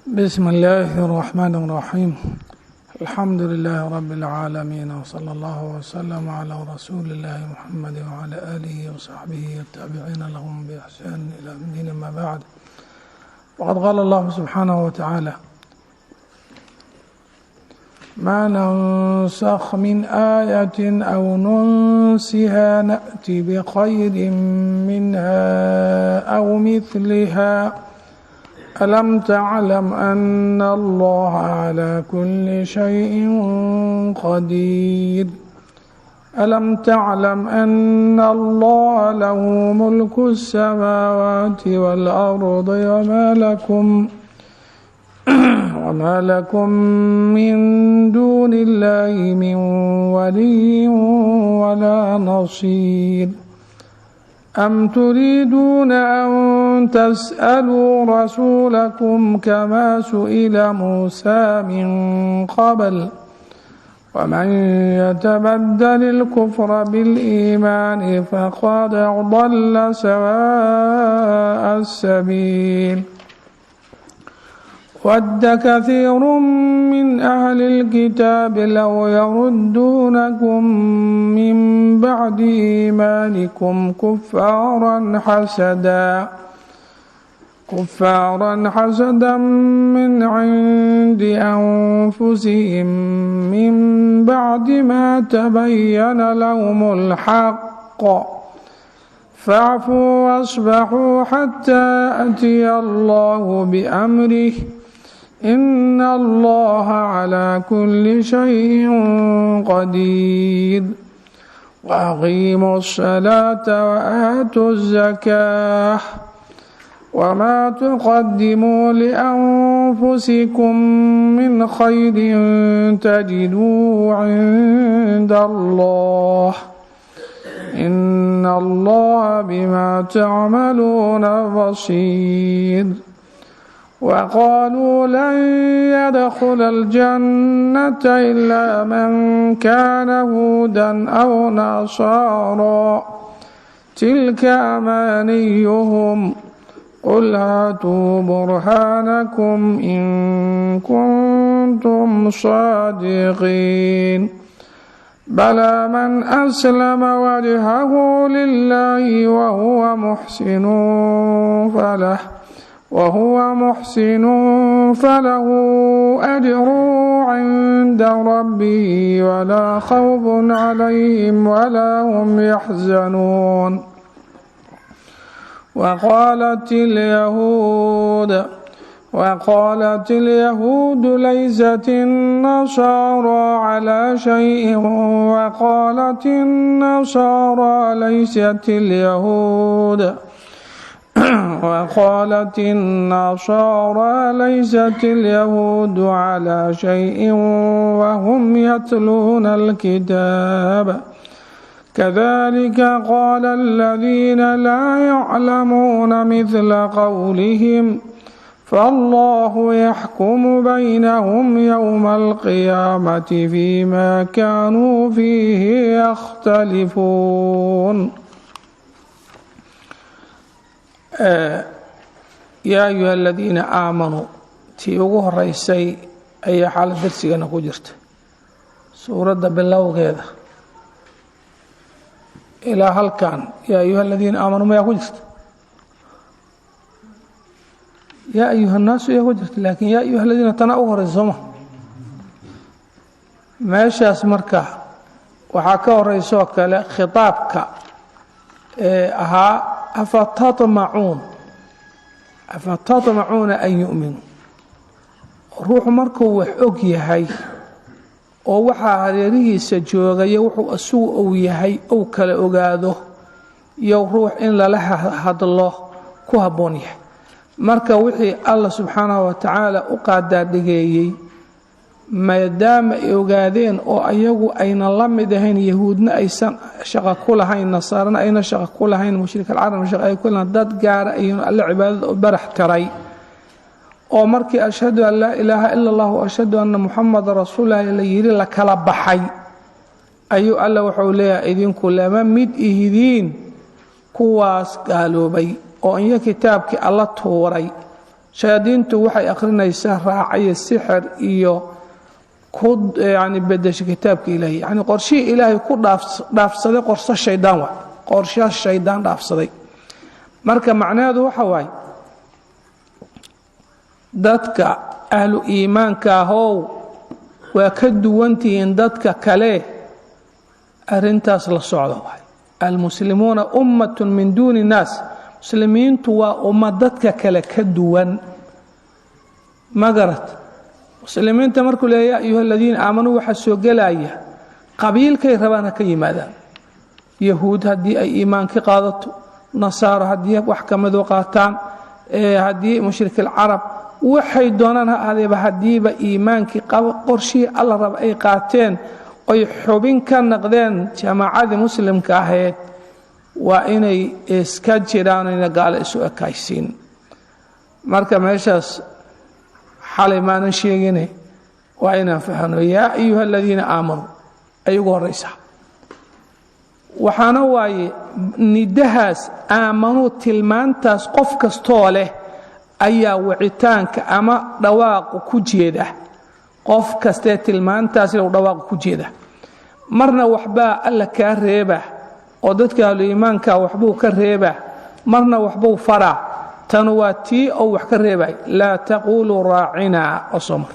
بسم الله الرحمن الرحيم. الحمد لله رب العالمين، وصلى الله وسلم على رسول الله محمد وعلى آله وصحبه والتابعين لهم بإحسان إلى يوم الدين. أما بعد، وقد قال الله سبحانه وتعالى: ما ننسخ من آية أو ننسها نأتي بخير منها أو مثلها ألم تعلم أن الله على كل شيء قدير ألم تعلم أن الله له ملك السماوات والأرض وما لكم من دون الله من ولي ولا نصير أم تريدون أن تسألوا رسولكم كما سئل موسى من قبل ومن يتبدل الكفر بالإيمان فقد ضل سواء السبيل ود كثير من أهل الكتاب لو يردونكم من بعد إيمانكم كفارا حسدا من عند أنفسهم من بعد ما تبين لهم الحق فاعفوا واصفحوا حتى يأتي الله بأمره إن الله على كل شيء قدير وأقيموا الصلاة وآتوا الزكاة وما تقدموا لأنفسكم من خير تجدوه عند الله إن الله بما تعملون بصير وقالوا لن يدخل الجنة إلا من كان هودا أو نصارى تلك أمانيهم قل هاتوا برهانكم إن كنتم صادقين بلى من أسلم وجهه لله وهو محسن فله أجر عند ربه ولا خوف عليهم ولا هم يحزنون وقالت اليهود ليست النصارى على شيء وقالت النصارى ليست اليهود على شيء وهم يتلون الكتاب كذلك قال الذين لا يعلمون مثل قولهم فالله يحكم بينهم يوم القيامة فيما كانوا فيه يختلفون. يا أيها الذين آمنوا tii ugu horeysay ayaa xaalad darsigana ku jirta suuradda bilowgeeda ilaa halkan yaa ayuha aladiina aamanuu mayaa ku jirta yaa ayuha الnaasu yaa ku jirta laakiin yaa ayuha aladiina tana ugu horeysa sooma meeshaas marka waxaa ka horeysoo kale khitaabka ahaa afatatmacuuna an yu'minuu ruuxu markuu wax og yahay oo waxaa hareerihiisa joogaya wuxuu asugu ou yahay ou kala ogaado iyo ruux in lala hadlo ku habboon yahay marka wixii alla subxaanahu wa tacaala u qaadaadhigeeyey maadaama ay ogaadeen oo ayagu ayna la mid ahayn yahuudna aysan shaqo ku lahayn nasaarana ayna shaqo ku lahayn mushrik alcarab shaqo ay ku lahayn dad gaara ayuuna alla cibaadada u barax taray oo markii ashhadu an laa ilaaha ila allah wa ashhadu anna muxamadan rasuululah la yidhi la kala baxay ayuu alla wuxuu leeyahay idinku lama mid ihidiin kuwaas gaaloobay oo in kitaabkii alla tuuray shayaadiintu waxay akhrinaysaa raacaya sixir iyo ku yani bedesho kitaabka ilaahay yani qorshii ilaahay ku dhaafsaday qorso shaydaan waa qorshaha shaydaan dhaafsaday marka macnaheedu waxa waaye dadka ahlu iimaanka ahow waa ka duwantihiin dadka kale arintaas la socda waay almuslimuuna ummatun min duuni الnaas muslimiintu waa ummad dadka kale ka duwan magarat muslimiinta markuu leeyahay yaa ayuha aladiina aamanuu waxaa soo gelaya qabiilkay rabaan ha ka yimaadaan yahuud haddii ay iimaanka qaadato nasaaro haddii wax ka midu qaataan haddii mushrik alcarab waxay doonaan ha ahdeeba haddiiba iimaankii qorshihii alla raba ay qaateen oy xubin ka naqdeen jamaacadii muslimka ahayd waa inay iska jiraan ina gaalo isu ekaysiin marka meeshaas xalay maanan sheegine waa inaan fahno yaa ayuha aladiina aamanuu ay ugu horaysa waxaana waaye nidahaas aamanuu tilmaantaas qof kastoo leh ayaa wicitaanka ama dhawaaqu ku jeeda qof kastee tilmaantaas inuu dhawaaqu ku jeeda marna waxbaa alla kaa reeba oo dadka ahlu iimaanka waxbuu ka reeba marna waxbuu faraa tan waa tii oo wax ka reebay laa taquluu raacinaa oo somar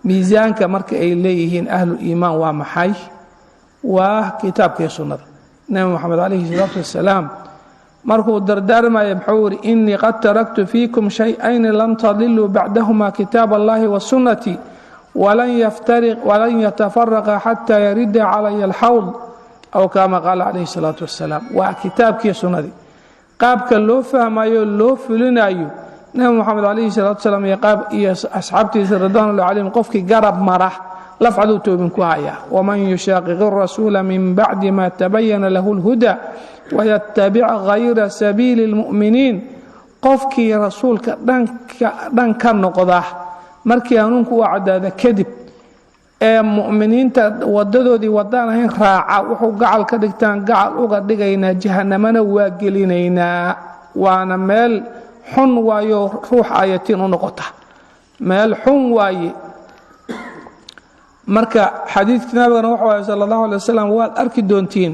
miisaanka marka ay leeyihiin ahlu iimaan waa maxay waa kitaabka iyo sunnada nabi moxamed calayhi salaatu wassalaam markuu dardaarmaya muxuu yidhi innii qad taraktu fiikum shay-ayni lam tadiluu bacdahuma kitaab allahi wa sunnatii walan yatafaraqa xataa yarida calaya alxawd aw kama qaala calayhi salaatu wassalaam waa kitaabkiiyo sunnadii qaabka loo fahmayo loo fulinayo nabi moxamed calayhi salaatu wassalaam iyo asxaabtiisa ridwanullahi calayhim qofkii garab mara lafcaduu toobin ku haya waman yushaqiq arasuula min bacdi ma tabayana lahu lhuda wayatabic hayra sabiili اlmu'miniin qofkii rasuulka dhan ka noqda markii hanuunku u cadaada kadib ee mu'miniinta wadadoodii wadaan ahayn raaca wuxuu gacal ka dhigtaan gacal uga dhigaynaa jahanamana waa gelinaynaa waana meel xun waayo ruux ayatiin u noqota meel xun waaye marka xadiidka nabigana waxa waaye sala allahu alay wasalam waad arki doontiin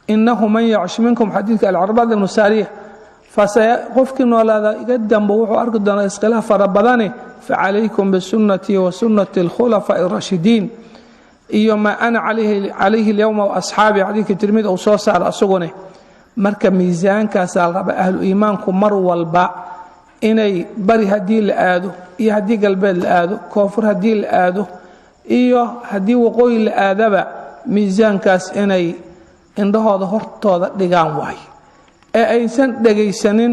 inahu man yacish minkum xadiidka alcarbaad ibnu saariya qofkii noolaada iga dambo wuxuu arki doonaa iskhilaaf fara badane facalaykum bisunnatii wa sunnati alkhulafaa'i arashidiin iyo maa ana calayhi alyowma waasxaabi xadiidka tirmidi uu soo saara asagune marka miisaankaasaa la raba ahlu iimaanku mar walba inay bari haddii la aado iyo haddii galbeed la aado koonfur haddii la aado iyo haddii waqooyi la aadaba miisaankaas inay indhahooda hortooda dhigaan waayo ee aysan dhegaysanin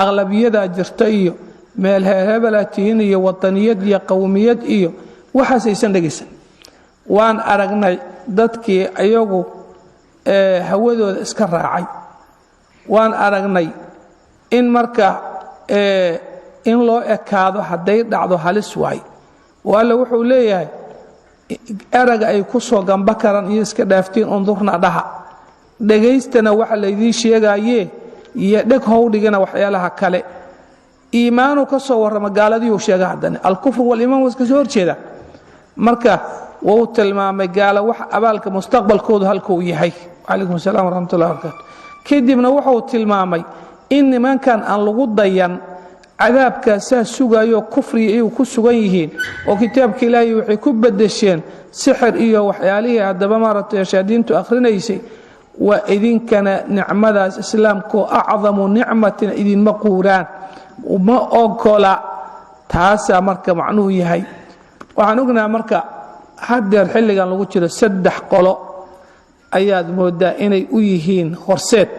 aqlabiyadaa jirta iyo meel heerhebelaa tihiin iyo wadaniyad iyo qowmiyad iyo waxaas aysan dhegaysanin waan aragnay dadkii ayagu hawadooda iska raacay waan aragnay in marka in loo ekaado hadday dhacdo halis waaye alle wuxuu leeyahay eraga ay ku soo gamba karaan iyo iska dhaaftiin undurna dhaha dhegaystana waxa laydiin sheegayee iyo dheg howdhigana waxyaalaha kale iimaanu ka soo warrama gaaladiiuu sheega haddana alkufru waliimaan waa iska soo horjeeda marka wuu tilmaamay gaalo wax abaalka mustaqbalkoodu halkuu yahay calaykum assalam waraxmatullahi barakaatu kadibna wuxuu tilmaamay in nimankan aan lagu dayan cadaabkaasaa sugayo kufriga iyagu ku sugan yihiin oo kitaabka ilaahay waxay ku bedesheen sixir iyo waxyaalihii haddaba maaragtay shaadiintu akhrinaysay waa idinkana nicmadaas islaamkoo acdamu nicmatin idinma quuraan uma ogola taasaa marka macnuhu yahay waxaan ognaha marka haddeer xilligan lagu jiro 3 qolo ayaad moodaa inay u yihiin horseed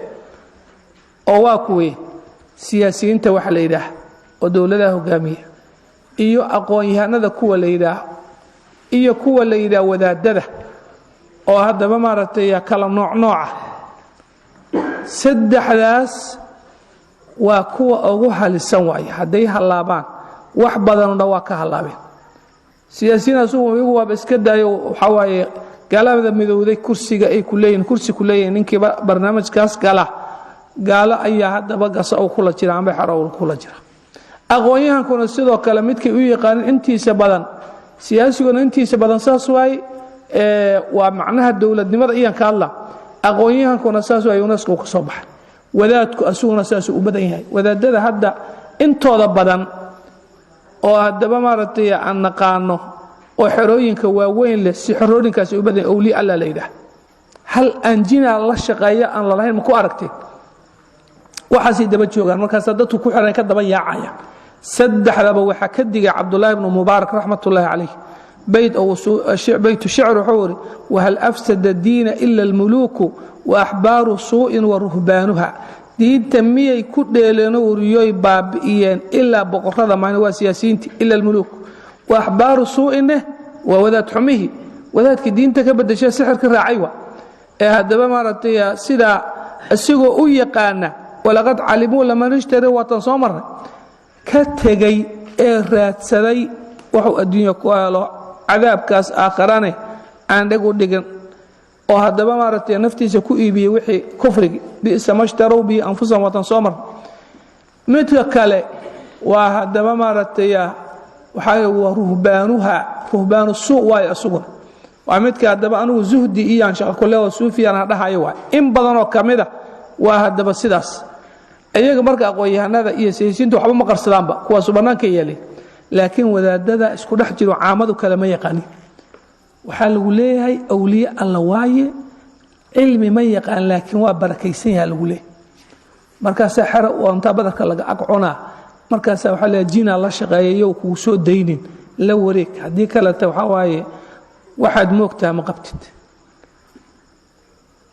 oo waa kuwii siyaasiyiinta waxa la yidhaah oo dowladaha hogaamiya iyo aqoon-yahanada kuwa la yidhaah iyo kuwa la yidhaah wadaadada oo haddaba maaragtay kala nooc-nooca 3daas waa kuwa ugu halisan waaye hadday hallaabaan wax badanuna waa ka hallaabeen siyaasiyiinaas iyagu waaba iska daayo waxaa waaye gaalada midowday kursiga ay kursi ku leeyihiin ninkiiba barnaamijkaas gala gaalo ayaa haddaba gasa uu kula jira amba xero uu kula jira aqoonyahankuna sidoo kale midkay u yaqaanin intiisa badan siyaasiguna intiisa badan saas waay waa macnaha dowladnimada iyan ka hadla aqoonyahankuna saas waay UNESCO ka soo baxay wadaadku asuguna saas u badan yahay wadaadada hadda intooda badan oo haddaba maaragtay aan naqaano oo xerooyinka waaweyn leh si xerooyinkaas u badan awliya alla leeyahay hal anjina la shaqeeya aan la lahayn ma ku aragtay waxaasi daba joogan markaas dadku ku xiran ka daba yaacaya saddexdaba waxa ka digay Abdullah ibn Mubarak rahmatullahi alayhi بيت شعر حوري وهل أفسد الدين إلا الملوك وأحبار سوء ورهبانها دين تنمية كدلنا وريوي بابئيان إلا بقرة معنى سياسيين إلا الملوك وأحبار سوء ووذات حميه وذات دين تكبد شيء سحر كراعيوة هذا ما رتيا سدا السجو يقانا ولقد علموا لما نشتري وتصامر كتجي إرات سدي وحو الدنيا كوالا عذاب كاس آخرانه عندك ودقن وهذا ما رتيا نفتي سكوي بي وحي كفر بئس ما اشتروا به أنفسهم وتصامر مثل كله وهذا ما رتيا وحي ورهبانها رهبان السوء واي السجن وعمدك هذا أنو زهدي إيان شغل كله وسوفي أنا هذا هايوا إن بدنوا كمده وهذا بسداس أيها مركا قوي هذا إيسين تو حب مقر سلام با كوا سبحانه كيالي لكن وذا اسكو دحجرو عامدو كلام يقاني waxaa lagu leeyahay awliya alla waaye ilmi ma yaqaan laakiin waa barakaysan yahay lagu leeyahay markaas xara oo inta badarka laga aqoona markaas waxa la jiina la shaqeeyo ku soo deynin la wareeg hadii kale ta waxa waaye waxaad moogtaa ma qabtid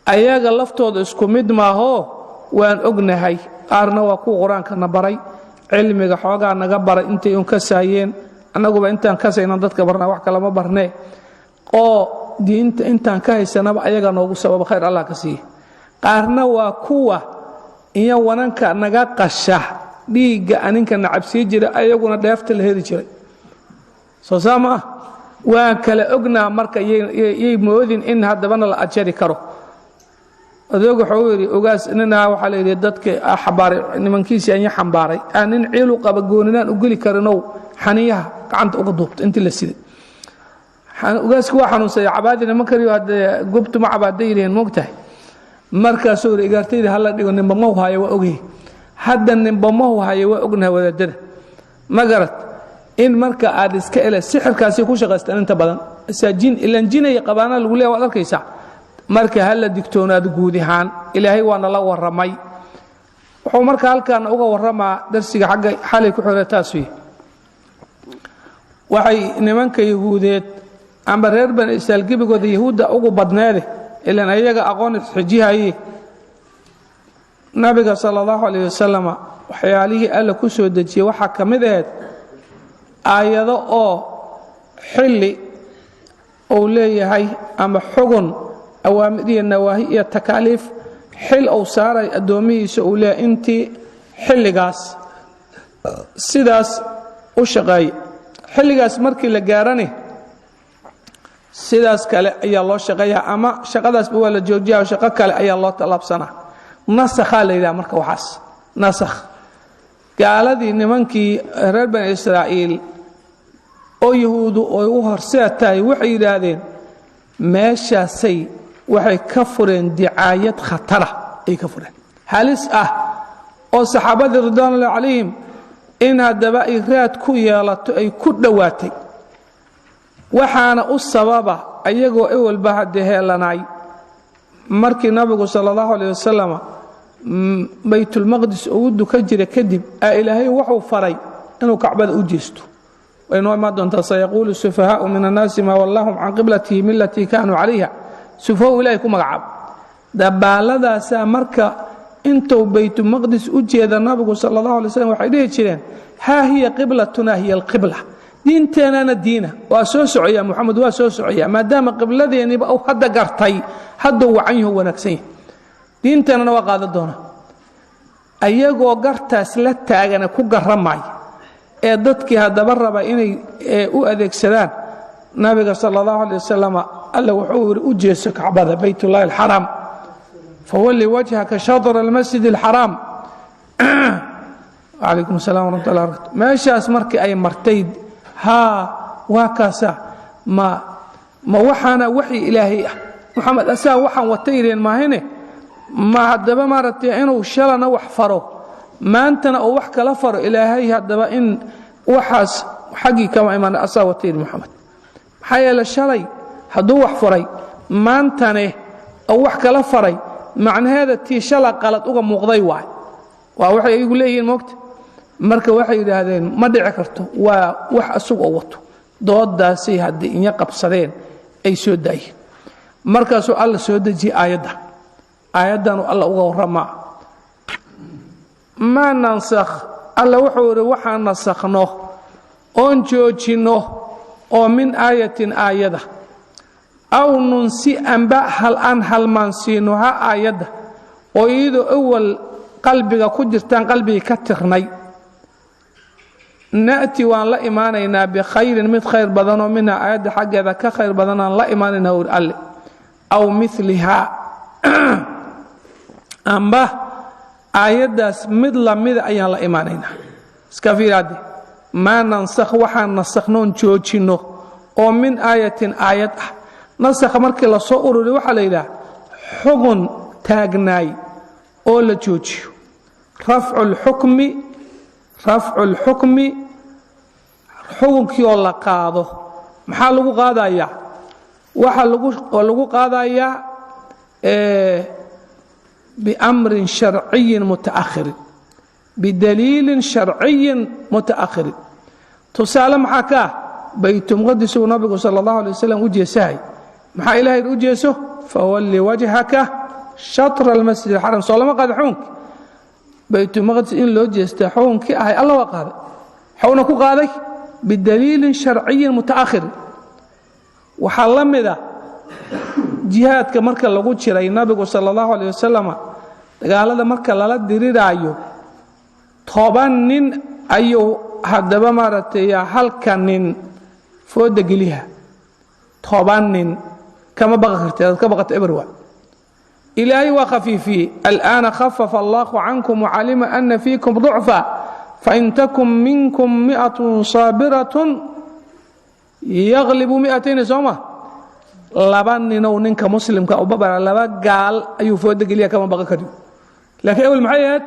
ayaga laftooda isku mid maaho waan ognahay qaarna waa ku quraanka na baray cilmiga xoogaa naga baray intay un ka saayeen anaguba intaan ka saynan dadka barna wax kala ma barnee oo diinta intaan ka haysanaba ayaga noogu sabab khayr Allah ka sii qaarna waa kuwa iyo wananka naga qasha dhiiga aninka nacabsi jira ayaguna dheefta la heli jiray soo sama waa kala ognaa marka yey moodin in hadabana la ajari karo adoog xawiri ogaas inna waxa la yiraahdaa dadka xabaaray nimankiisa ay xambaaray aanin ciilu qaba gooninaan u gali karino xaniyaha gacanta uga duubto intii la siday ogaas ku xanuunsay cabaadina ma kariyo hada gubtu ma cabaadayeen moogtahay markaas oo igartayda hal dhigo nimba ma hayo waa ogay hadda nimba ma hayo waa ognahay wadaadada magarat in marka aad iska ila sixirkaasi ku shaqaystaan inta badan saajin ilan jinay qabaana lagu leeyahay waad arkaysaa marka hal digtoonaad guud ahaan ilaahay waana la waramay wuxuu marka halkan uga waramaa darsiga xagga xalay ku xirataasii waxay nimanka yahuudeed amba reer ban Israa'iil gibigooda yahuuda ugu badneede ilaan ayaga aqoon xijiyay nabiga sallallahu alayhi wasallam waxyaalihi alla ku soo dajiyay waxa kamid ah aayado oo xilli oo leeyahay ama xugun أوامر النواهي التكاليف حل أو صار الدومي سؤال أنتي حل جاس سداس وشقاي حل جاس مركي لجارني سداس كلا أي الله شقايا أما شقداس بولا جورجيا وشقا كلا أي الله طلب سنة نسخ على إذا مركو حس نسخ قال ذي نمنكي رب إسرائيل أو يهود أو هرساتاي وحي هذين ماشى سي waxay ka fureen dicaayad khatara ay ka fureen halis oo saxaabada radhiyallahu alayhim in hadaba ay raad ku yeelato ay ku dhawaatay waxaana u sababa ayagoo ay walba hadda heelanay markii nabigu sallallahu alayhi wasallam baytul maqdis uu duka jira kadib ilaahay wuxuu faray inuu kacbada u jeesto وإنه ما دون سيقول السفهاء من الناس ما واللهم عن قبلته التي كانوا عليها سفهاء إليكم مقعب دبالة سامركا انتو بيت المقدس أجيد النبي صلى الله عليه وسلم وحيده جيران ها هي قبلتنا هي القبلة دينتنا الدين واسوسع يا محمد واسوسع يا ما دام قبلة يعني أو حد قرطي حد وعنيه ونكسيه دينتنا وقاد الدونة أيقو قرطاس لتاغنا كو قرماي dadkii hadaba raba inay u adeegsadaan nabiga sallallahu alayhi wasallam alla wuxuu u jeeso kacbada baytullah alharam fawalli wajhaka shatr almasjid alharam عليكم السلام ورحمة الله وبركاته meeshaas markii ay martay waa kaasa ma waxana wixii ilaahay ah Muhammad asaa waxaan watayreen maahine ma hadaba maartay inuu shalana wax faro maantana oo wax kala faro ilaahay hadaba in waxaas xaqi kama iman asaa watayr Muhammad hayla shalay haduu wax faray maantane oo wax kala faray macnaheeda tii shala qalad uga muuqday waa waxay igu leeyihiin moogta marka waxay yiraahdeen ma dhici karto waa wax asug oo wato doodaasi hadii in qabsadeen ay soo daayeen markaas oo alla soo daji aayadan oo alla uga warama ma nansakh alla wuxuu yiri waxaan nasakhno oon joojino oo min aayatin aayada aw nunsi anba hal mansiino aayada oo iyadoo awal qalbiga ku jirtaan qalbiga ka tirnay نأتي وان لا إيماننا بخير من خير بدن ومنها آيات حاجة كخير بدن لا إيماننا ورقل أو مثلها أما آيات داس مثل أيان لا إيماننا سكافير هذه ما ننسخ وحن نسخنون جوجينو ومن آيات نسخ مركي لصور لوحليلا حكم تاجناي أول جوجيو رفع الحكم حكمكي oo la qaado maxaa lagu qaadaya waxa lagu qaadaya بأمر شرعي متأخر بدليل شرعي متأخر تسالم حكا بيت مقدس النبي صلى الله عليه وسلم وجهساي maxaa ilaahay u jeeso فولي وجهك شطر المسجد الحرام صلى الله عليه وسلم بيت المقدس إن لو جيستا حونك الله وقاضي حونك قاضي بدليل شرعي متأخر وحلم ذا جهاد كمركا لو جيري النبي صلى الله عليه وسلم قال هذا مركا لا ديريدايو طبنن ايو hadaba maartay halkanin fooda galiha طبنن كما بقرت ka baqat ibrwa إلهي وخفيفي الآن خفف الله عنكم وعلم أن فيكم ضعفا فإن تكن منكم 100 صابرة يغلب 200 سوما لبان نونك مسلم كأببر لبا قال أيو فودك ليا كما بقى كدو لكن أول محيات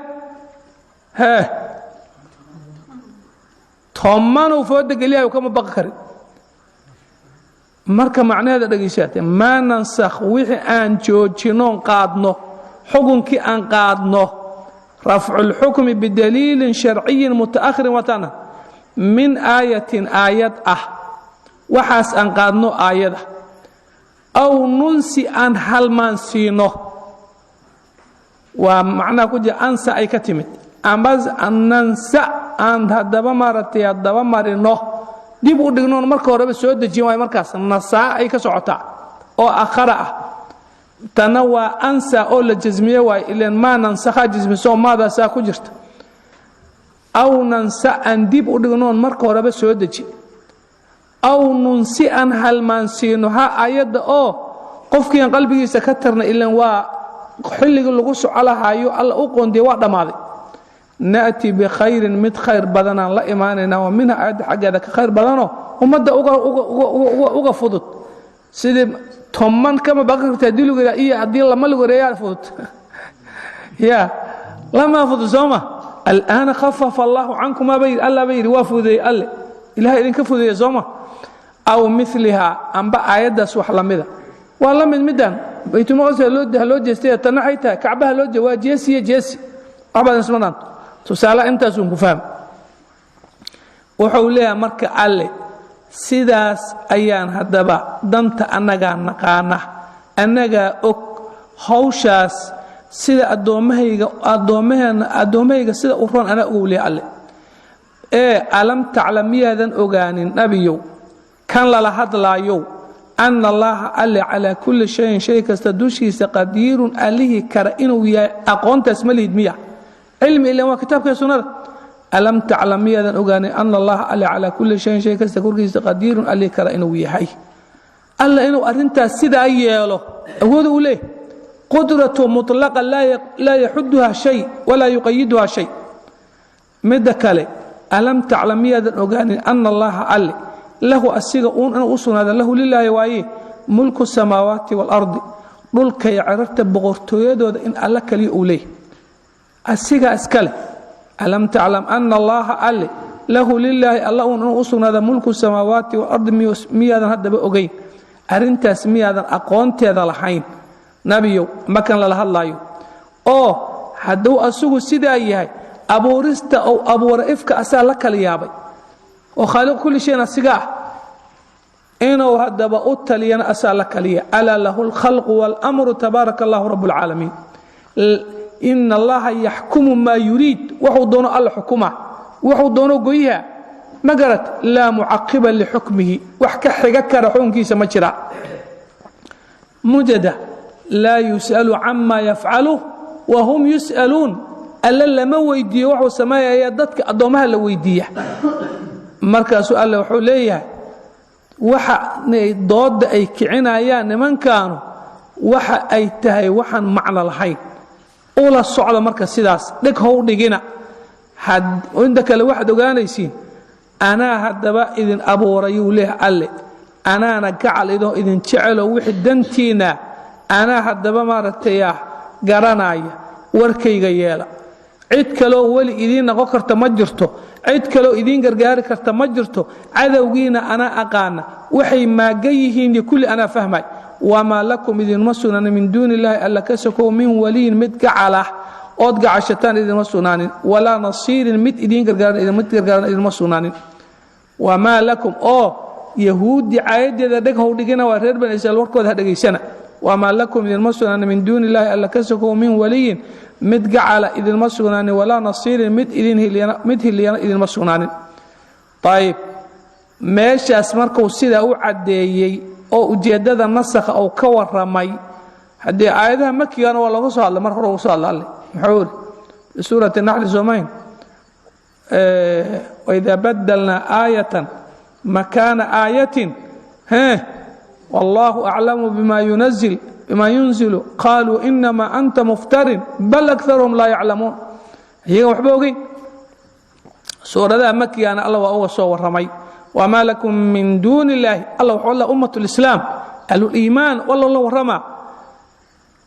طمان فودك ليا كما بقى كدو marka macnaheeda dhageysatay ma nansakh wixii aan joojino qaadno xukunkii aan qaadno raf'ul hukmi bidalil shar'i mutaakhir watana min ayatin ayat waxaas aan qaadno aayada aw nunsi an halman siino wa macna ku jira ansa ay ka timid ambaz annansa an hadaba maratay hadaba marino dib u dhignoon marka horeba soo dajin way markaas nasaa ay ka socota oo akhara tanawa ansa oo la jazmiye way ilaan ma nansakha jazmiso maada saa ku jirta aw nansa an dib u dhignoon marka horeba soo daji aw nunsi an halmansiino ayada oo qofkii qalbigiisa ka tarna ilaan waa xilliga lagu socolahayo alla u qoonday waa dhamaaday نأتي بخير مد خير بدنا لا إيماننا ومنها عاد حاجة خير بدنا ومدة أوجا فضت سيد ثمن كما بقى تدلوا كذا إيه عدي الله ما له ريال فضت يا لما فضت زوما الآن خفف الله عنكم ما بير الله بير وافذي الله إلهي إذن كفذي زوما أو مثلها أم بقى عيدا سوح لمذا والله من مدان بيتم غزة لود جستية تنحيتها كعبها لود جيسي أبدا اسمنا tusaale intaas uu ku faham wuxuu leeyahay marka alle sidaas ayaan hadaba danta anaga naqaana anaga og hawshaas sida adoomahayga sida u roon ana ugu leeyahay alle alam ta'lamiyadan ogaanin nabiyo kan la hadlaayo أن الله ألي على كل شيء كستدوشي قدير أليه كرئين أقوان تسمى الهدمية علم إلا ما كتابك سنة ألم تعلم يذن أغاني أن الله ألي على كل شيء كستدوشي قدير أليه كرئين ويحي ألا إنه أرنتا سيدا أيالو أقول ليه قدرة مطلقة لا يحدها شيء ولا يقيدها شيء مدكالي ألم تعلم يدا أغاني أن الله ألي له أسيغ أن أصنع له لله وعيه ملك السماوات والأرض ملك يعرفت بغرتو يدو إن الله كلي أوليه أسيغ أسكالي ألم تعلم أن الله ألي له لله الله أن أصنع ملك السماوات والأرض ميادا هذا بأغين أرنتاس ميادا أقوانت هذا لحين نبيو ما كان لها الله أو حدو أسوغ سيدا إيهاي أبو رست أو أبو رئفك أسأل لك ليابي وخالق كل شيء نسيقاه إنه هدب أتلينا أسأل لك لي ألا له الخلق والأمر تبارك الله رب العالمين إن الله يحكم ما يريد وحو دونه الحكومة وحو دونه قويها ما قالت لا معقبا لحكمه وحكا حقك رحون كيس مجرى مجدة لا يسأل عما يفعله وهم يسألون ألا لما ويديه وحو سمايا يددك أدومها لويديه مركز سؤال وحو ليه waxa dood ay kicinayaan nimankaanu waxa ay tahay waxan macna lahayn oo la socdo marka sidaas dhig how dhigina inta kale waxaad ogaanaysiin anaa hadaba idin abuurayo leh alle anaana gacal idin jecelo wixii dantiina anaa hadaba maartay garanaya warkayga yeela cid kale oo wali idin noqon karta ma jirto cid kale oo idin gargaari karta ma jirto cadawgiina ana aqaana waxay maagayihiin kulli ana fahmay wama lakum idin masunan min duuni illahi alla kasako min waliin mid gacala ood gacashatan idin masunanin wala nasirin mid idin gargaaran idin masunanin wama lakum yahuudi caayadada dhag how dhigina waa reer bani israel warkooda dhageysana wama lakum idin masunan min duuni illahi alla kasako min waliin mid gacala idin masunanin wala nasirin mid hiliyana idin masunanin طيب meeshaas markuu sida u cadeeyay oo ujeedada nasakha oo ka waramay hadii aayadaha makiyana waa lagu soo hadlay mar hore uu soo hadlay muxuu suurata nahl zumayn wa idha badalna ayatan makana ayatin wallahu a'lamu bima yunzil qalu inma anta muftarin bal aktharuhum la ya'lamun hiya waxba ogeyn suurada makiyana Allah waa uga soo waramay وما لكم من دون الله الله وحول أمة الإسلام قالوا الإيمان والله الله ورمى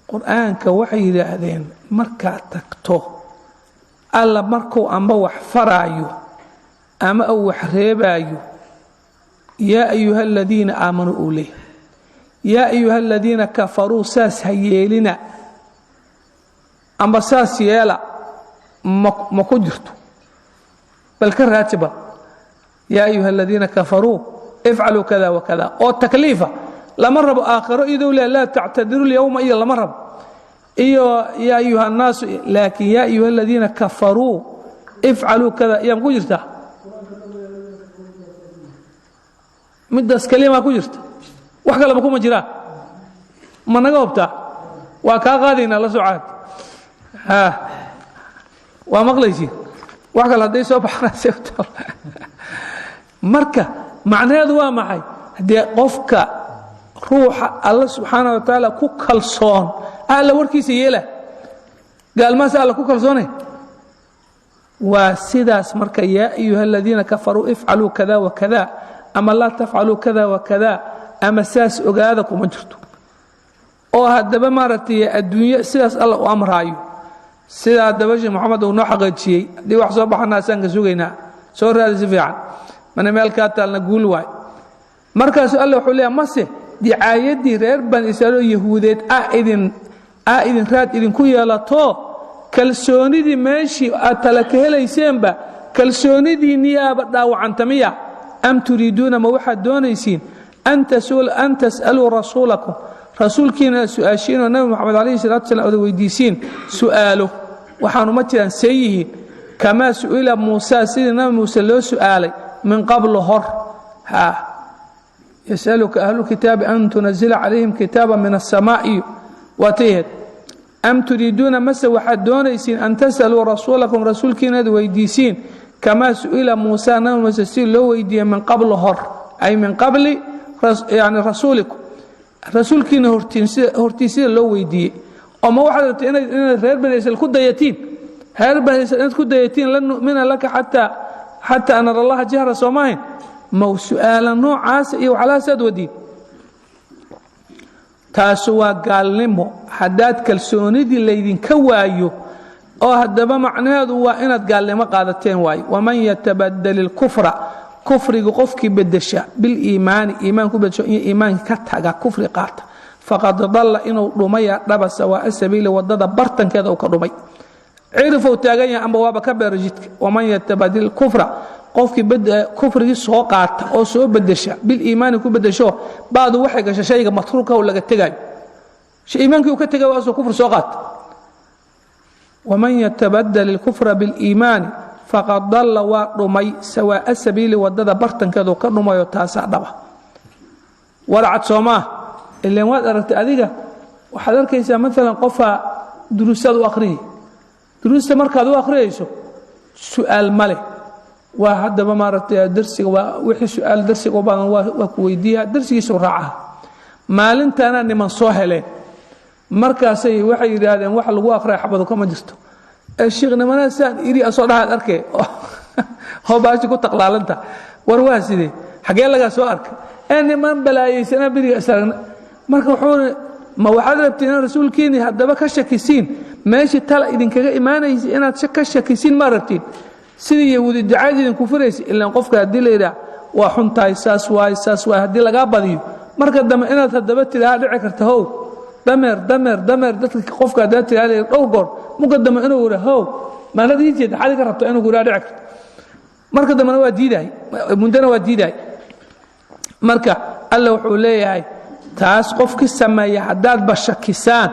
قرآن كوحي ذهذين مركا تكتو الله مركو أما وحفرايو أما وحريبايو يا أيها الذين آمنوا أوليه يا أيها الذين كفروا ساس هيالنا أما ساس يالا ما كجرتو بل كراتبا يا أيها الذين كفروا افعلوا كذا وكذا أو التكليفة لمرب آخر إذا لا تعتذروا اليوم إلا لمرب يا أيها الناس لكن يا أيها الذين كفروا افعلوا كذا يا مكجرته مدس كلمة كجرته وحكى لما كم جرا ما نجاوبته وكاغادين الله سعاد ومغليشي وحكى لدي سبحانه سبحانه marka macnaheedu waa maxay hadii qofka ruuxa Allah subhanahu wa ta'ala ku kalsoon alla warkiisa yeela gaalmaas alla ku kalsoonay waa sidaas marka yaa ayuha alladina kafaru if'alu kadha wa kadha ama la taf'alu kadha wa kadha ama saas ogaada kuma jirto oo hadaba maartay adduunyo sidaas alla u amraayo sida hadaba Muhammad uu noo xaqeeyay hadii wax soo baxnaa san ka sugeynaa soo raadis fiican من مالك تالنا قول واي مركز الله حليه مسه دي عايدي رير بن إسرائيل يهوديت إذن راد إذن كويا لطو كالسوني دي ماشي أتلكه ليسين با كالسوني دي نيابة داو عن تمية أم تريدون موحد دون يسين أن تسألوا رسولكم رسول كينا سؤاشين ونبي محمد عليه الصلاة والسلام ويديسين سؤاله وحانو متى سيئين كما سئل موسى سيدنا موسى له سؤالي من قبل هر يسألك أهل الكتاب أن تنزل عليهم كتابا من السماء وتهد أم تريدون مس وحد دون يسين أن تسألوا رسولكم رسول كيند ويديسين كما سئل موسى نبي موسى له ويدي من قبل هر أي من قبل يعني رسولكم رسول كيند هرتيسين له ويدي وما واحد إن غير بني إسرائيل كده يتيم هربا أنت كنت يتين لن نؤمن لك حتى أن الله جهر صومين مو سؤال نوع عاس وعلى سد ودين تاسوا قال لمو حداد كالسوني دي اللي يدين كوايو أو هدبا معناه هو إنت قال لما قادتين واي ومن يتبدل الكفر كفر قفك بالدشاء بالإيمان إيمان كبدشاء إيمان كتها كفر قاتا فقد ضل إنه رمي ربا سواء السبيل ودد برتن كذا وكرمي عرفوا تاغيا أما وابا كبير جدك ومن يتبدل الكفر قفك بد كفر سو قاتا أو سو بدشاء بالإيمان كبدشاء بعد وحي شيء متروكه ولا تجاي شيء إيمانك وكتجاي وأصل كفر سو قاتا ومن يتبدل الكفر بالإيمان فقد ضل ورمي سواء السبيل ودد برتن كذا كرمي وتاسع دبا ورعت سوماه اللي ما أردت أذيك وحضرك إذا مثلا قفا دروسات وآخره دروس مركز وآخره سؤال ملك وهذا ما أردت درسي ووحي سؤال درسي وبعض وكويديها درسي سرعة ما لنت أنا من صهله مركزي وحي هذا وحل وآخره حفظكم مجلسته الشيخ نمنا سان إيري أصلها الأركي هو باشي كنت تقلال أنت ورواسي دي حقيقة لك سؤالك أني من بلاي سنة بري أسرنا marka wuxuu ma waxaad rabteen rasuulkiini hadaba ka shakisiin meeshii tala idin kaga iimaanaysi inaad ka shakisiin ma rabtiin sidii yahuudi ducaadin ku furaysi ilaa qofka hadii leeyahay waa xuntaay saas waay hadii laga badiyo marka dambe inaad hadaba tiraa dhici karto how dameer dadka qofka hadii tiraa dhowr goor muqaddama inuu wada how ma la diijeed xal ka rabto inuu guraa dhici karto marka dambe waa diiday mundana waa diiday marka alla wuxuu leeyahay taas qofkii sameeya hadaad bashakisaan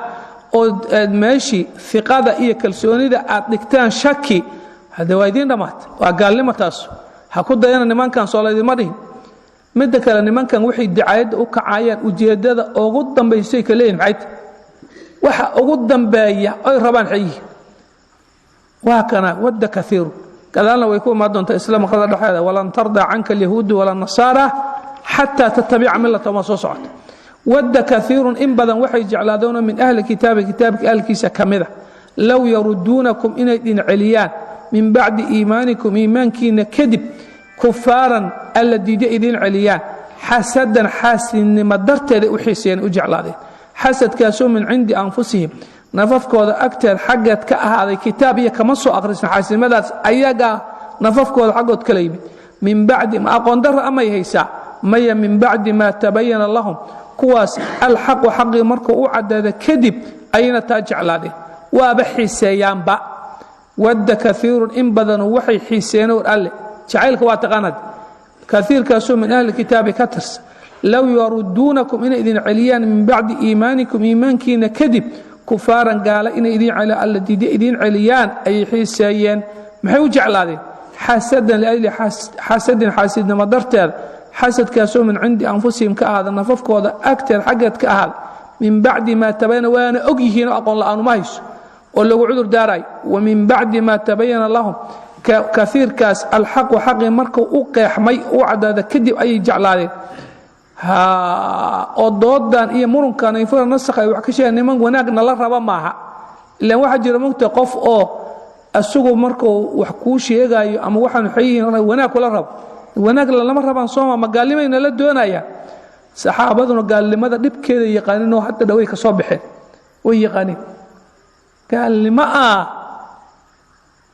oo meeshii fiqada iyo kalsoonida aad dhigtaan shaki hada waydin dhamaat waa gaalnimo taas ha ku dayana nimankan Soomaaliyeed ma dhihin mid kale nimankan wixii dicaayad u kacayaan ujeedada ugu dambeysay kaleyn maxay waxa ugu dambeeya ay rabaan xiyii waa kana wada kathir kadalna way ku ma doonta islaam qada dhaxada wala tarda anka alyahuud wala nasara hatta tattabi'a millata ma soo socota ود كثير إن بدن وحي جعلادون من أهل كتابك أهل كيسا كمذا لو يردونكم إن عليان من بعد إيمانكم إيمان كين كذب كفارا الذي إذن عليان حسدا حاسن مدرت وحسين أجعلادين حسد كاسو من عند أنفسهم نففك هذا أكثر حاجة هذا كتاب كمصو أغرسنا حاسن ماذا أيجا نففك هذا حاجة كليم من بعد ما أقندر أما يهيسا مي من بعد ما تبين لهم كواس الحق وحق مركو عدد كذب أين تجعلانه وبحسيان با ود كثير إن بدن وحي حسين وقال جعلك واتقاند كثير كاسو من أهل الكتاب كترس لو يردونكم إن إذن عليان من بعد إيمانكم إيمانكين كذب كفارا قال إن إذن على الذي إذن عليان أي حسيان محيو جعلانه حسدا لأجل حسد مدرت حسد كاسو من عند أنفسهم كهذا نففك هذا أكثر حاجة كهذا من بعد ما تبين وأنا أجيه أقول لأنه مايش ولا عذر داراي ومن بعد ما تبين لهم كثير كاس الحق وحق مركو أوقح مي أوعد هذا كذب أي جعلاله ها أضدان إيه مرن كان يفر نسخ وحكشة نمان وناقنا الله ربا معها إلا واحد جرمك تقف السوق مركو وحكوش يجاي أما واحد حي وناك ولا رب وناك لما ربان صوما ما قال لي ما لا دونايا صحابتنا قال لي ماذا دب كذا يقانينه حتى دويك صبحه ويقاني قال لي ما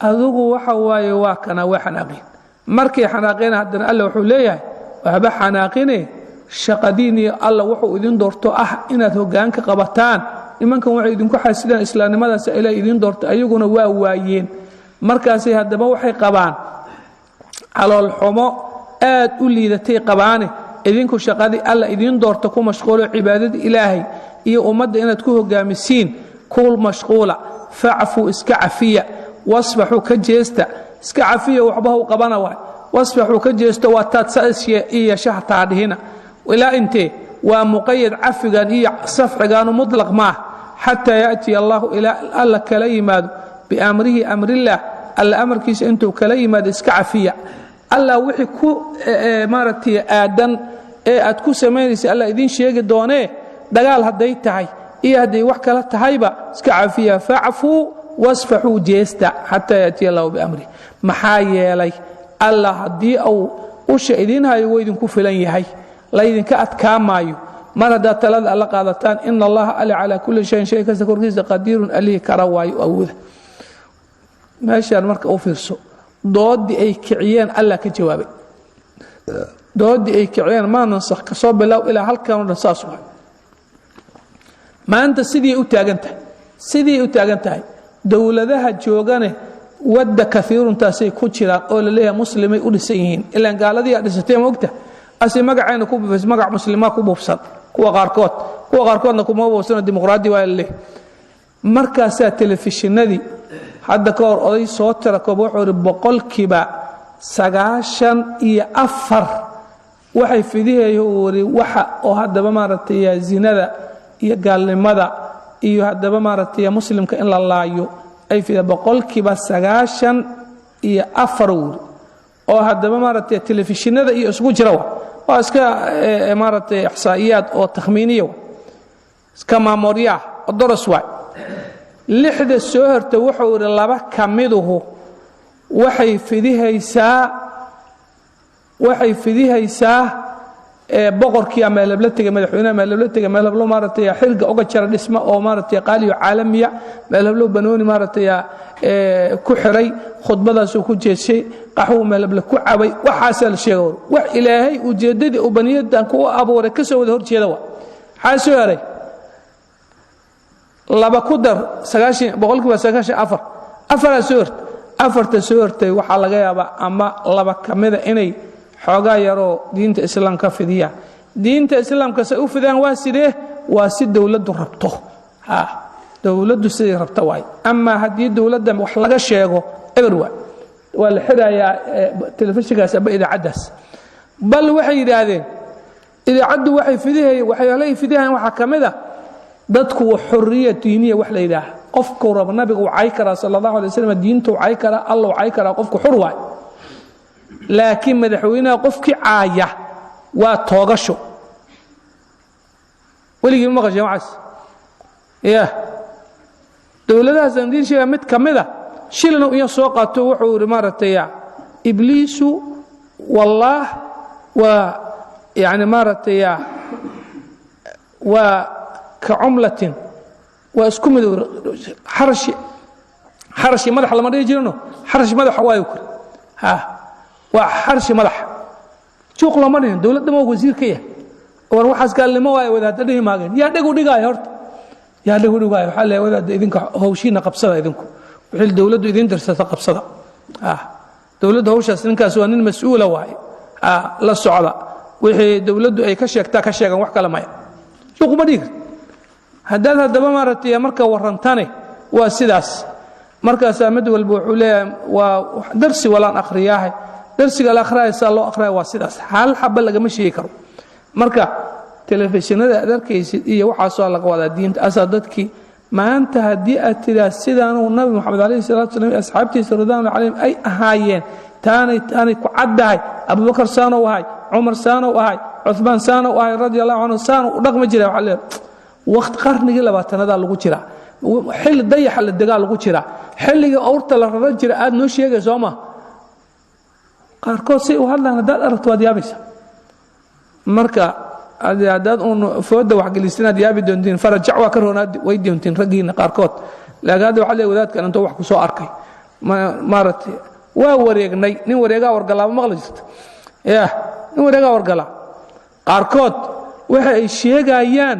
أذوق وحواي واكنا وحناقين مركي حناقين هدنا الله وحوليه وهب حناقينه شقديني الله وحو إذن دورتو إن هوغانك قبطان إيمانكم وحي إذنكو حاسدان إسلام ماذا سئلا إذن دورتو أيقونا واوايين مركاسي هدما وحي قبان على الحمو آد أولي ذاتي قبانه إذنكو شقادي الله إذن دورتكو مشغول عبادة إلهي إيه أمد إنا تكوه قامسين كل مشغولة فعفوا إسكعفية واصبحوا كجيستا إسكعفية وحبه قبانا واحد واصبحوا كجيستا واتاتسأسيا إيا شهر هنا ولا انت ومقيد عفقا إيا صفحقا مطلق معه حتى يأتي الله إلى الله كليمات بأمره أمر الله الأمر كيس أنتو كليمات إسكعفية الله وحي كو مارتي آدن أتكو سمينيس الله إذين شيء دونيه دقال هدي تهي إيه هدي وحكا لتهيبا إسكعفية فاعفوا wasfaxuu jeesta xataa yaatiya allahu biamri maxaa yeelay alla haddii uu usha idiin hayo wuu idinku filan yahay laydinka adkaamaayo mar haddaad talada alla qaadataan ina allaha ali calaa kulli shayin shay kasta korkiisa qadiirun alihi kara waayo awooda meeshaan marka u fiirso doodii ay kiciyeen alla ka jawaabay doodii ay kiciyeen ma nansakh ka soo bilow ilaa halkan oo dhan saas waay maanta sidii u taagan tahay dowladaha joogane wadda kaiirun taasay ku jiraan oo la leeyahay muslimay u dhisan yihiin ilaan gaaladii aad dhisatay ma ogta asi magacayna ku buufis magac muslimaa ku buufsan kuwa qaarkoodna kuma buufsano dimuqraadi waa la leeyahay markaasaa telefishinadii hadda ka hor oday soo tira koob wuxuu yidhi boqolkiiba 94 waxay fidihayeen waxa oo haddaba maaragtay zinada iyo gaalnimada iyo haddaba maaragtay muslimka in la laayo ay fida boqolkiiba 94 oo haddaba maaragtay telefishinada iyo isku jira waa iska maaragtay ihsaa'iyaad oo takhmiiniyo iska maamuriya oo doras waay lixda soo horta wuxuu yidhi laba ka miduhu waxay fidihaysaa boqorkii ama la tegay madaxweynaha ma la tegay meel hablo maaragtay xilga uga jara dhisma oo maaragtay qaaliyo caalamiya meel hablo banooni maaragtay ku xiray khudbadaas ku jeeshay qaxwo meel hablo ku cabay waxaas la sheego wax ilaahay ujeedadii oo baniyadan ku abuuray ka soo wada horjeeda waa xaasoo yaray laba ku dar 90 boqolkiiba 94 afarta soo hortay waxa laga yaabaa ama laba kamida inay xoogaa yaroo diinta islaamka fidiya diinta islaamka say u fidaan waa sidee waa si dawladdu rabto dawladdu sidii rabta waay ama haddii dawladda wax laga sheego everywhere waa la xirayaa telefishinkaas ama idaacadaas bal waxay yidhaahdeen idaacaddu waxay fidiyaan waxa kamida dadku xurriyad diiniya wax la yidhaah qofku rab nabiga uu cay karaa sallallahu alayhi wasallam diintu uu cay karaa allah uu cay karaa qofku xur waay laakiin madaxweynaha qofkii caaya waa toogasho weligii ma qashay waas dowladaha sandiishiga mid kamida shilna iyo soo qaato wuxuu yiri maartay ibliisu wallah wa yani maartay wa كعملة واسكم حرشي مدح لما يجينه حرش مدح وايكر وحرش مدح شوق لما نين دولة ما وزير كيه وروح قال لي ما واي وذا تدري ما قال يا دقوا دقاي هرت يا دقوا دقاي حل وذا إذنك هوشينا قبصة إذنكم وحل دولة إذن درست قبصة دولة هوش أصلاً كسوانين مسؤولة واي لا السعودة وحي دولة أي كشيك تا كشيك وحكى لما شوق ما ديك هذا دبا مرتي مركا ورنتاني وسداس مركا سامد والبوحوليه ودرسي ولا اخرياه درسي الاخراي سالو اخراي وسداس حال حب لغا مشي كرو مركا تلفزيونada adarkaysid iyo waxa soo laga wada diinta asadadkii maanta hadii aad tira sidaan uu nabi maxamed kaleey salaatu salaam asxaabtiisa radhiyallahu anhum ay ahaayeen taanay ku cadahay abubakar saano wahay umar saano wahay uthman saano wahay radhiyallahu anhu saano u dhaqmi jiray waxa وقت قرني لباتنada lagu jira xil dayax la dagaal lagu jira xilliga awrta la rara jira aad noo sheegay Sooma qaarkood si u hadlaan dad aragto adiyabisa marka adiyadad uu fooda wax gelisina diyabi doontiin farajac waa ka roonaad way doontiin ragiina qaarkood laagaad waxa leeyahay wadaadkan inta wax ku soo arkay maartay waa wareegnay nin wareega wargalaabo maqla jirta nin wareega wargala qaarkood waxa ay sheegayaan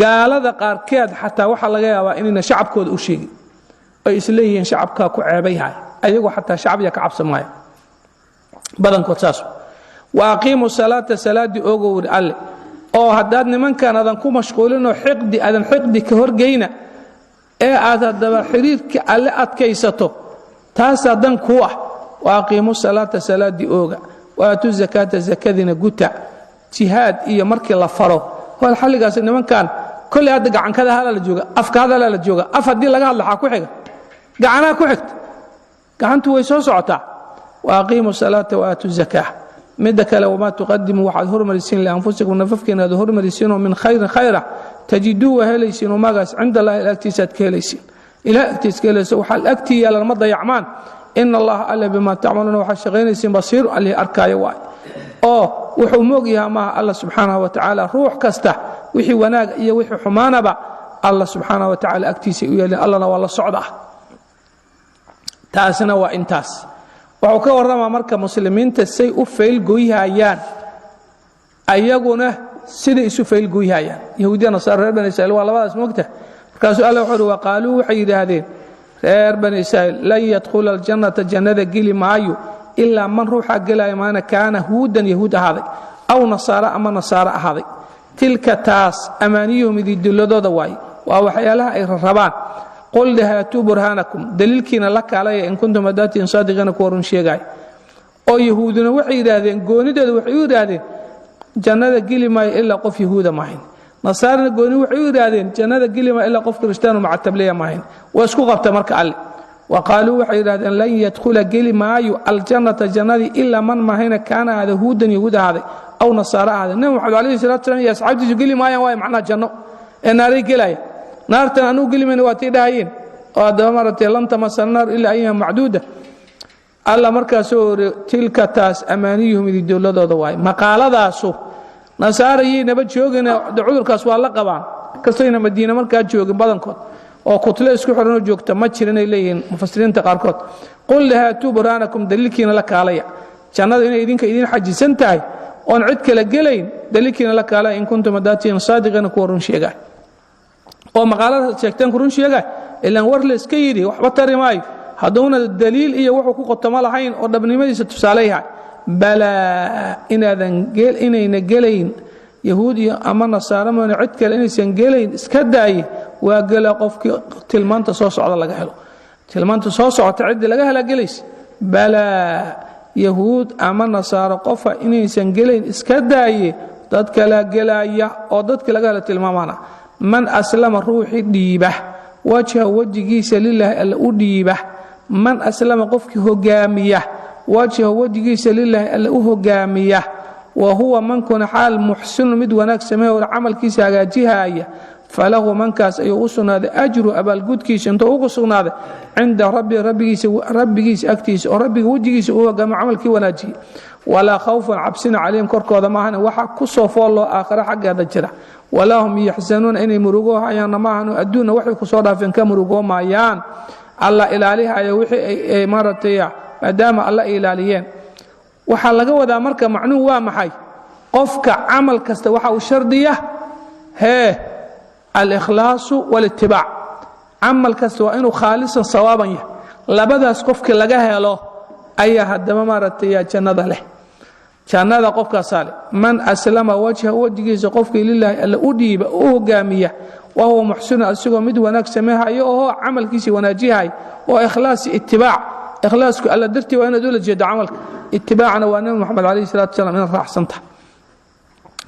gaalada qaarkeed xataa waxa laga yaabaa inayna shacabkooda u sheegin ay isleeyihiin shacabka ku ceebayhay ayagu xataa shacbiga ka cabsamaya badankood saas waaqiimu salaata salaadi ogow alle oo haddaad nimankan adan ku mashquulin oo xiqdi ka horgeyna ee aad haddaba xiriirka alle adkaysato taas adan ku waaqiimu salaata salaadi oga waatu zakata zakadina guta jihaad iyo markii la faro wal xalligaas nimankan kulli aad gacan kada hala la jooga afkaada la jooga af hadii laga hadlo ku xiga gacana ku xigta gacantu way soo socotaa waaqiimu salaata wa aatu zakah midakala wama tuqaddimu wa hurmarisin li anfusikum nafafkina hurmarisin min khayra tajidu wa halaysin magaas inda allah al-iktisad kalaysin إلى أكتسكيلس وحال أكتي يا لما ضيعمان إن الله ألا بما تعملون وحشغين سين بصير اللي أركاي واي وحموقها مع الله سبحانه وتعالى روح كسته وحي وناق إيا وحي حمانا با الله سبحانه وتعالى أكتيسي ويالي الله والله صعده تاسنا وإنتاس وحكا ورما مركا مسلمين تسي أفيل قويها أيان أيقونه سيدي سفيل قويها أيان يهودية نصارى بني إسرائيل والله ما اسمه كاسوا الله وحده وقالوا وحيد هذين غير بني إسرائيل لن يدخل الجنة جنة قيل معايو إلا من روح قلا يمانا كان هودا يهود هذا أو نصارى أما نصارى هذا تلك تاس أمانيهم ذي الدلدو دواي وحيالها الربان قل لها هاتوا برهانكم دليلكينا لك علي إن كنتم أداتين صادقين كورن شيغاي أو يهودنا وحيد هذين قوندد وحيد هذين جنة قيل ما إلا قف يهودا معين نصارى قوني وحيد هذين جنة قيل ما إلا قف كريستيان مع التبلية معين واسكو غبت مرك علي وقالوا وحيد هذين لن يدخل قيل ما الجنة جنة إلا من ما هنا كان هذا هودا يهود هذا أو نصارى هذا النبي محمد عليه الصلاة والسلام يا أصحابي قيل ما واي معناه جنة النار قيل نارتنا أنو قيل من واتي داهين وهذا مرة لن تمس النار إلا أيام معدودة الله مركا سور تلك تاس أمانيهم ذي الدولة دواي مقالة داسو نصارى نبت شوقنا دعور كاسوا الله قبان كسينا مدينة مركا شوق بدن كود أو كتلة اسكو حرنا جوكتا ما تشرنا إليهن مفسرين تقاركوت قل لها برهانكم دليلكينا لك عليا كان هذا إذن كإذن حج سنتاي أن عدك لجلين دليلكينا لك عليا إن كنتم داتين صادقين كورن شيئا أو مقالة شكتان كورن شيئا إلا ورلس كيدي وحبطر ماي هذون الدليل إيه وحكو قطمال حين ودبني مدي ستفساليها بلا إن هذا جل إن جلين يهودي أما نصارى من عدك لإن سنجلين اسكداي وقال قفك تلمان تصوص على الله حلو تلمان تصوص تعد لها لا جليس بلا يهود أما نصارى قفا إن سنجلين اسكداي ضدك لا جلايا أو ضدك لا تلمامنا من أسلم الروح ديبه وجه وجهيس لله الأديبه من أسلم قفك هجامية وجه وجهيس لله الأهجامية وهو من كن حال محسن مد وناك سماه والعمل كيس هجاجها فله من كاس يغصنا هذا أجر أبا الجود كيس أنت أغصنا هذا عند ربي أكتيس وربي وجهيس هو جمع عمل كي وناجي ولا خوف عبسنا عليهم كركو هذا معنا وحق كصف الله آخر حق هذا الجرح ولا هم يحزنون إن مروجوها يان معنا أدونا وحي كصورها في كم مروجو معيان الله إلى عليها يا وحي مرتيا مدام الله إلى عليين وحلقوا ذا مركب معنوه وامحي قفك عمل كستوحى والشردية هي الإخلاص والاتباع عمل كستوى إنه خالصا صوابا لبدا قفك لقاها له أيها الدم مرتيا جنة له جنة قفك صالح من أسلم وجهه قفك لله إلا أديب أهجامية وهو محسن السجو مد وناك سماها أيوه عمل كيسي وناجيها وإخلاص اتباع إخلاصك ألا درتي وأنا دولة جد عملك اتباعنا وأنا محمد عليه الصلاة والسلام من راح سنته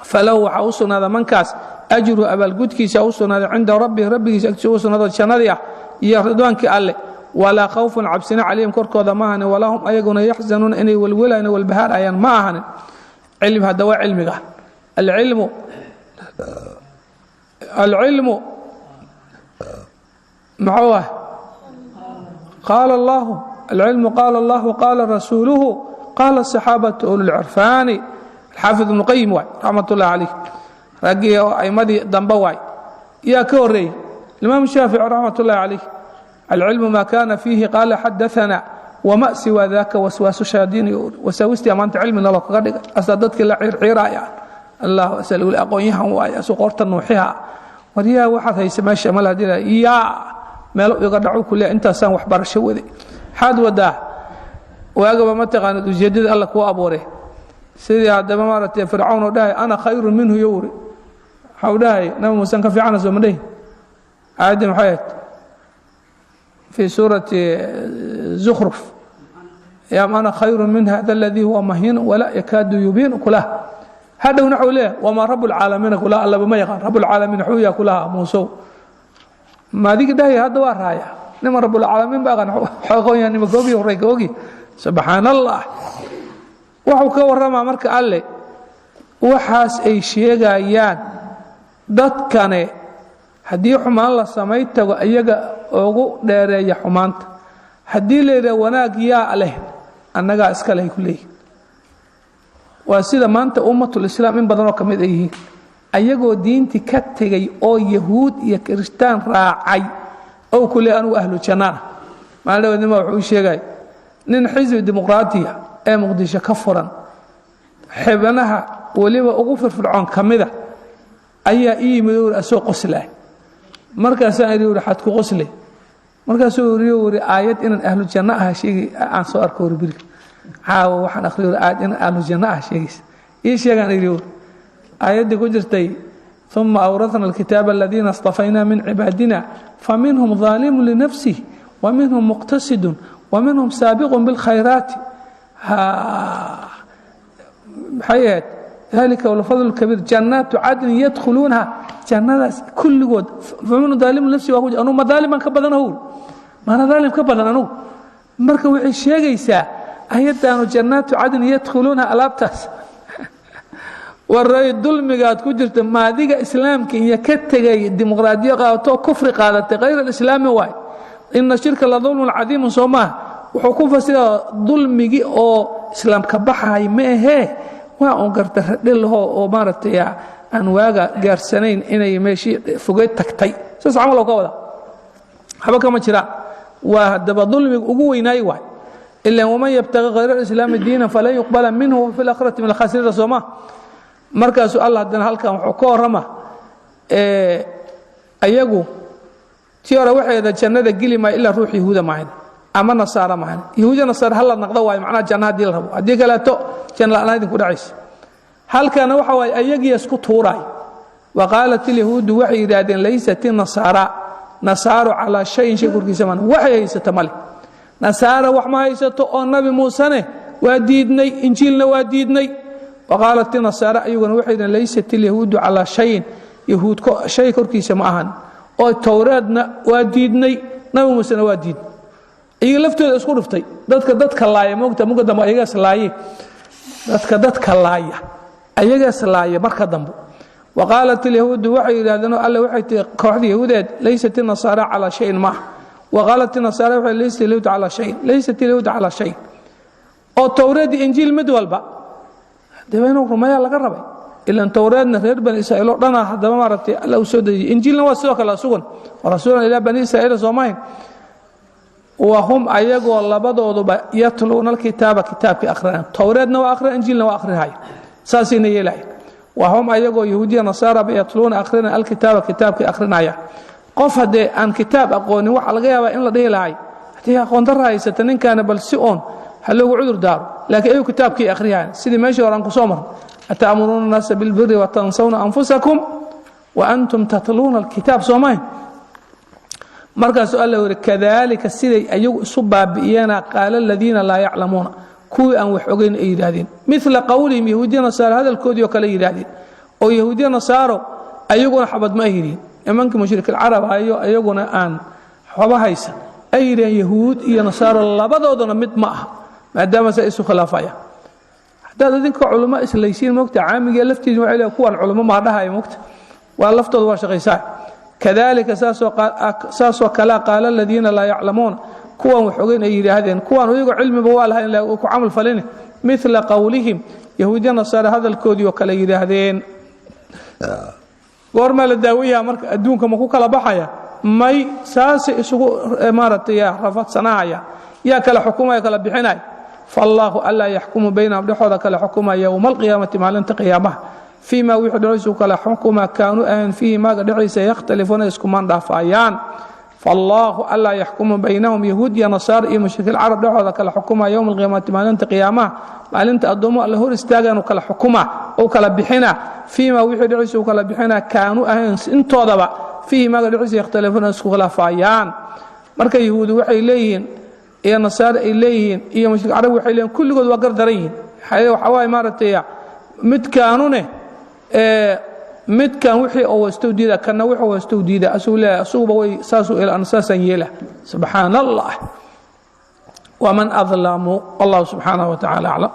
فلو حوصنا هذا من كاس أجر أبا الجود سوصنا هذا عند ربي سوصنا هذا شنادية يردوانك قال ولا خوف عبسنا عليهم كركو هذا ماهن ولا هم أيقون يحزنون إني والولا والبهار أيان ماهن علم هذا وعلم العلم معه قال الله العلم قال الله وقال رسوله قال الصحابة أولو العرفان الحافظ ابن القيم رحمة الله عليه رقي أي مدي دنبواي يا كوري الإمام الشافعي رحمة الله عليه العلم ما كان فيه قال حدثنا وما سوى ذاك وسواس شادين وسوست أمانة علم الله قد أصدتك العرايا الله أسأل أقويها ويا سقورت النوحها وريا واحد هيسمى الشمال هذه يا مالو يقدعوا كل أنت سان وحبر شوذي حد ودا وأجب ما تقان جديد الله كوا أبوره سيدي هذا ما مرت فرعون وده أنا خير منه يوري حوداي نما موسى كان في عنز ومده آدم حياة في سورة زخرف يا أنا خير من هذا الذي هو مهين ولا يكاد يبين كله هذا نحو له وما رب العالمين كلها الله بما يقال رب العالمين حويا كلها موسو ما ذيك ده هذا ورايا نما رب العالمين بقى حقوي يعني مكوبي وريكوجي سبحان الله wuxuu ka warama marka alle waxaas ay sheegayaan dadkane haddii xumaan la samaytago ayaga ugu dheereeya xumaanta haddii la yidhaha wanaag yaa leh annagaa iska leh ku leeyihin waa sida maanta ummatul islaam in badanoo ka mid ay yihiin ayagoo diintii ka tegay oo yahuud iyo kiristaan raacay oo ku leey anugu ahlu jannana maalin wuxuu sheegay nin xisbi dimuqraadiya ee muqdisho ka furan xibanaha waliba ugu firfircoon kamida ayaa yimid asoo qoslay markaas aan yiri xad ku qoslay markaas uu yiri aayad in ahlu janna ah sheegi aan soo arko warbiri caawa waxaan akhriyo aayad in ahlu janna ah sheegis ii sheegan yiri aayad ku jirtay ثم أورثنا الكتاب الذين اصطفينا من عبادنا فمنهم ظالم لنفسه ومنهم مقتصد ومنهم سابق بالخيرات حياة ذلك والفضل الكبير جنات عدن يدخلونها جنات كل قد فمن ظالم لنفسه وأقول أنه ما ظالما كبدنا هو ما أنا ظالم كبدنا أنه مركب الشيء يسا أيضا أنه جنات عدن يدخلونها ألابتاس والرأي الظلم قاعد كجرت ما ذيك إسلام كي يكتجي الديمقراطية قاعدة كفر قاعدة غير الإسلام واي إن الشرك لظلم عظيم صومه وحكومة سيا ظلم جي أو إسلام كبحها ما هي وأنقرت له أو مارت يا أنواع جارسنين إن يمشي فوقت تكتي سس عمله كذا حبك ما ترى وهذا ظلم أقوى نايوه إلا ومن يبتغي غير الإسلام الدين فلا يقبل منه في الآخرة من الخاسرين صومه markaas Allah hadan halkan wuxuu ka warama ayagu tiira waxay jannada gili ma ila ruux yahuuda maahan ama nasaara maahan yahuuda nasaar hal naqdo way macna jannada la rabo hadii kale to janna la idin ku dhacays halkan waxa way ayagii isku tuuray waqalat al yahuud waxay yiraahdeen laysat nasaaru ala shay shaykurkiisa man waxay haysata mal nasaara wax ma haysato oo nabi muusane waa diidnay injiilna waa diidnay وقالت النصارى أيضا وحيدا ليست اليهود على شيء يهود شيء كركيس معهن أو التوراتنا واديدني نبي موسى واديد إيه لفتوا أسكور فتي دتك اللاية ممكن دم أيجاس اللاية دتك اللاية أيجاس اللاية بركة دمبو وقالت اليهود وحيدا لأنه الله وحيد كواحد يهود ليست النصارى على شيء ما وقالت النصارى ليست اليهود على شيء ليست اليهود على شيء أو التوراة إنجيل مدول بقى دبينو رمايا laga rabay ilaan tawraadna reer bani israa'iil oo dhana hadaba maartay alla soo dayay injiilna waa soo kala sugan rasuulna ila bani israa'iil Soomaay wa hum ayagoo labadooduba yatluuna alkitaaba kitaabka akhriyan tawraadna waa akhriyan injiilna waa akhrihay saasina yeelay wa hum ayagoo yahuudiya nasaara ba yatluuna akhriyan alkitaaba kitaabka akhrinaya qof hadee aan kitaab aqoonin waxa laga yaabaa in la dhihilahay hadii aqoon daraysata ninkan bal si on هل هو عذر دار لكن أي كتاب كي أخريان سيدي ماشي ورانكو صومر أتأمرون الناس بالبر وتنسون أنفسكم وأنتم تتلون الكتاب صومين مركز سؤال له كذلك سيدي أيو صبا بإيانا قال الذين لا يعلمون كوي أن وحقين إيرادين مثل قولهم يهودي نصارى هذا الكود يوكال إيرادين أو يهودي نصارى أيقون حبد ما إيرين إمانك مشرك العرب أيقون آن حبا هيسا أيرين يهود إيا نصارى الله بدودنا مد معها maadaama ay isu khilaafaya hadaa dadka culimo islaysiin moogta caamiga laftiisa waxay leeyahay kuwan culimo ma dhahay moogta waa laftooda waa shaqaysaa kadalika saaso kala qaala alladina la ya'lamuun kuwan waxoogeen ay yiraahdeen kuwan iyagu cilmiba waa lahayn la ku amal falin mithla qawlihim yahuudina sar hadalkoodii oo kala yiraahdeen goorma la daawiya marka adduunka ma ku kala baxaya may saasi isugu maaratay rafad sanaya يا كلا حكومة يا كلا بحناي فالله ألا يحكم بينهم بحوضة كلا حكومة يوم القيامة ما لن تقيامه فيما وحد رئيسه كلا حكومة كانوا أن فيه ما قد رئيس يختلفون يسكمان دافعيان فالله ألا يحكم بينهم يهود يا نصارى مشرك العرب بحوضة كلا حكومة يوم القيامة ما لن تقيامه ما لن تقدموا الله استاجنوا كلا حكومة أو كلا بحنا فيما وحد رئيسه كلا بحنا كانوا أن انتوا ضبع فيه ما قد رئيس يختلفون يسكمان دافعيان مركا يهود وحي لين يا نصارى إليهن يا مشرك عرب وحيلين كل قد وقر درين حياة وحواي مارتيا مد كانونه مد كان وحي أو استوديدا كان وحي أو استوديدا أسولا أصوب وي ساسو إلى أنساسا يله سبحان الله ومن أظلم الله سبحانه وتعالى أعلم